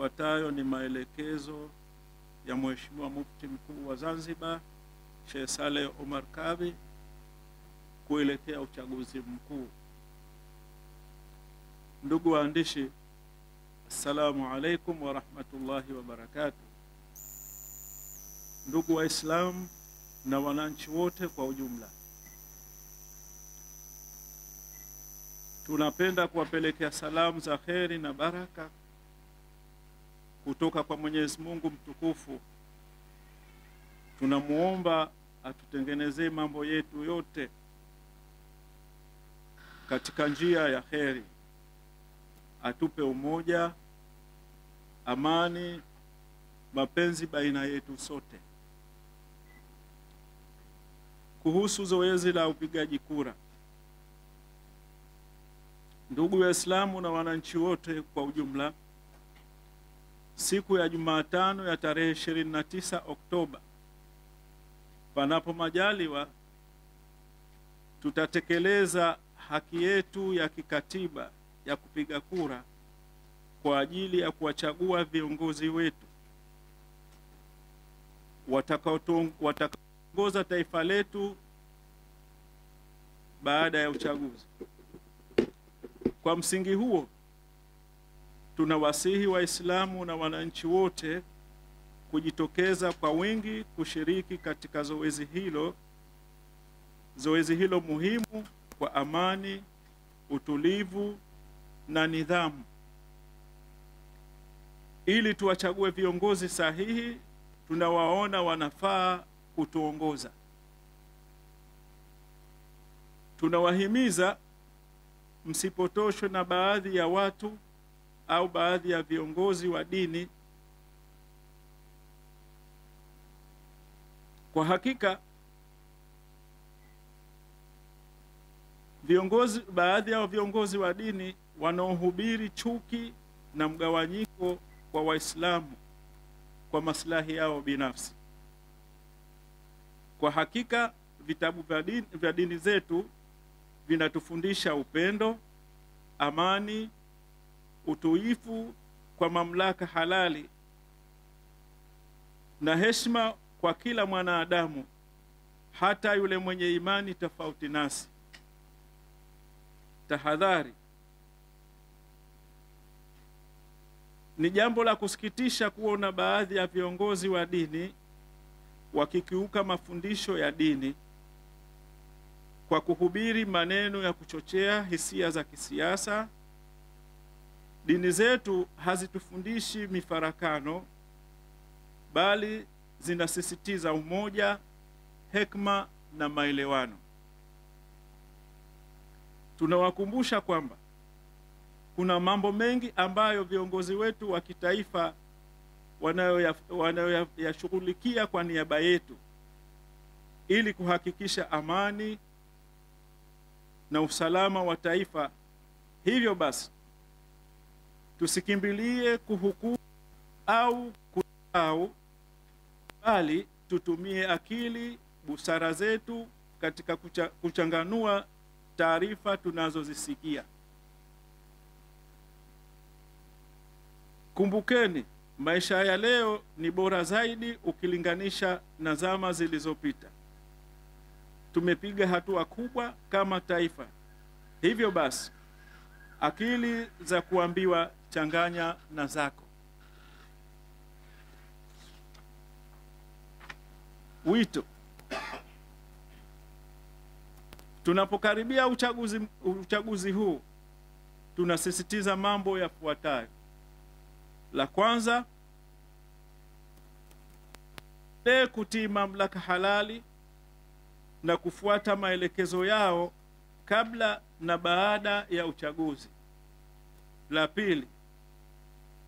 Yafuatayo ni maelekezo ya Mheshimiwa Mufti Mkuu wa Zanzibar Sheikh Saleh Omar Kabi kuelekea uchaguzi mkuu. Ndugu waandishi, assalamu alaikum wa rahmatullahi wa barakatuh. Ndugu Waislamu na wananchi wote kwa ujumla, tunapenda kuwapelekea salamu za kheri na baraka kutoka kwa Mwenyezi Mungu mtukufu. Tunamuomba atutengenezee mambo yetu yote katika njia ya kheri, atupe umoja, amani, mapenzi baina yetu sote. Kuhusu zoezi la upigaji kura, ndugu Waislamu na wananchi wote kwa ujumla, siku ya Jumatano ya tarehe 29 Oktoba, panapo majaliwa, tutatekeleza haki yetu ya kikatiba ya kupiga kura kwa ajili ya kuwachagua viongozi wetu watakaoongoza taifa letu baada ya uchaguzi. Kwa msingi huo, tunawasihi Waislamu na wananchi wote kujitokeza kwa wingi kushiriki katika zoezi hilo muhimu kwa amani, utulivu na nidhamu, ili tuwachague viongozi sahihi tunawaona wanafaa kutuongoza. Tunawahimiza msipotoshwe na baadhi ya watu au baadhi ya viongozi wa dini. Kwa hakika baadhi ya viongozi wa dini wanaohubiri chuki na mgawanyiko kwa Waislamu kwa maslahi yao binafsi. Kwa hakika vitabu vya dini zetu vinatufundisha upendo, amani, utuifu kwa mamlaka halali na heshima kwa kila mwanadamu, hata yule mwenye imani tofauti nasi. Tahadhari: ni jambo la kusikitisha kuona baadhi ya viongozi wa dini wakikiuka mafundisho ya dini kwa kuhubiri maneno ya kuchochea hisia za kisiasa. Dini zetu hazitufundishi mifarakano, bali zinasisitiza umoja, hekima na maelewano. Tunawakumbusha kwamba kuna mambo mengi ambayo viongozi wetu wa kitaifa wanayoyashughulikia kwa niaba yetu ili kuhakikisha amani na usalama wa taifa. Hivyo basi, tusikimbilie kuhukumu au kudharau, bali tutumie akili, busara zetu katika kuchanganua taarifa tunazozisikia. Kumbukeni, maisha ya leo ni bora zaidi ukilinganisha na zama zilizopita. Tumepiga hatua kubwa kama taifa. Hivyo basi, akili za kuambiwa changanya na zako. Wito: tunapokaribia uchaguzi huu, tunasisitiza mambo yafuatayo. La kwanza, kutii mamlaka halali na kufuata maelekezo yao kabla na baada ya uchaguzi. La pili,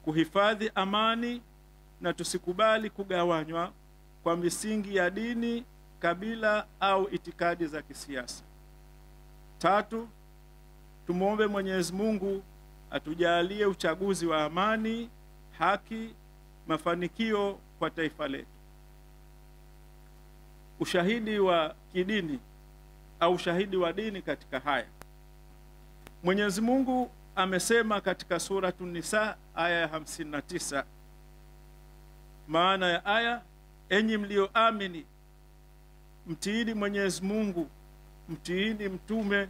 kuhifadhi amani na tusikubali kugawanywa kwa misingi ya dini, kabila au itikadi za kisiasa. Tatu, tumuombe Mwenyezi Mungu atujalie uchaguzi wa amani, haki, mafanikio kwa taifa letu. Ushahidi wa kidini au ushahidi wa dini katika haya: Mwenyezi Mungu amesema katika suratu Nisa aya ya 59. Maana ya aya: enyi mlioamini, mtiini Mwenyezi Mungu, mtiini mtume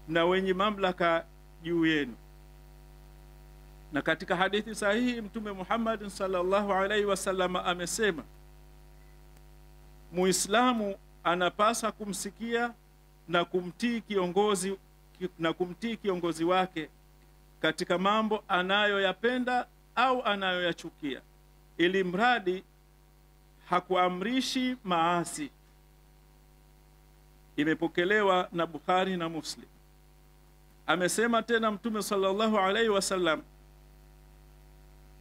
na wenye mamlaka juu yenu. Na katika hadithi sahihi Mtume Muhammad sallallahu alaihi wasallam amesema, Muislamu anapasa kumsikia na kumtii kiongozi wake katika mambo anayoyapenda au anayoyachukia, ili mradi hakuamrishi maasi. Imepokelewa na Bukhari na Muslim. Amesema tena Mtume sallallahu alaihi wasallam,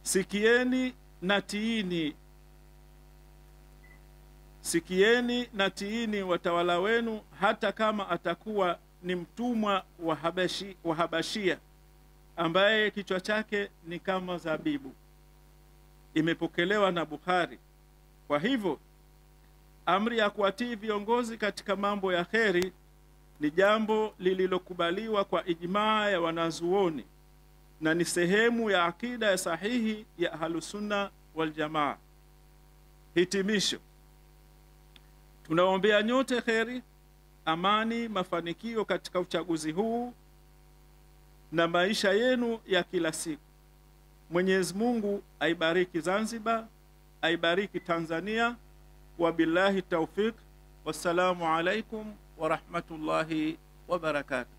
sikieni na tiini watawala wenu, hata kama atakuwa ni mtumwa wa Habashia ambaye kichwa chake ni kama zabibu. Imepokelewa na Bukhari. Kwa hivyo amri ya kuwatii viongozi katika mambo ya kheri ni jambo lililokubaliwa kwa ijmaa ya wanazuoni na ni sehemu ya akida ya sahihi ya Ahlusunna wal Jamaa. Hitimisho: tunaombea nyote kheri, amani, mafanikio katika uchaguzi huu na maisha yenu ya kila siku. Mwenyezi Mungu aibariki Zanzibar, aibariki Tanzania. Wabillahi tawfik. Wassalamu alaikum wa rahmatullahi wa barakatuh.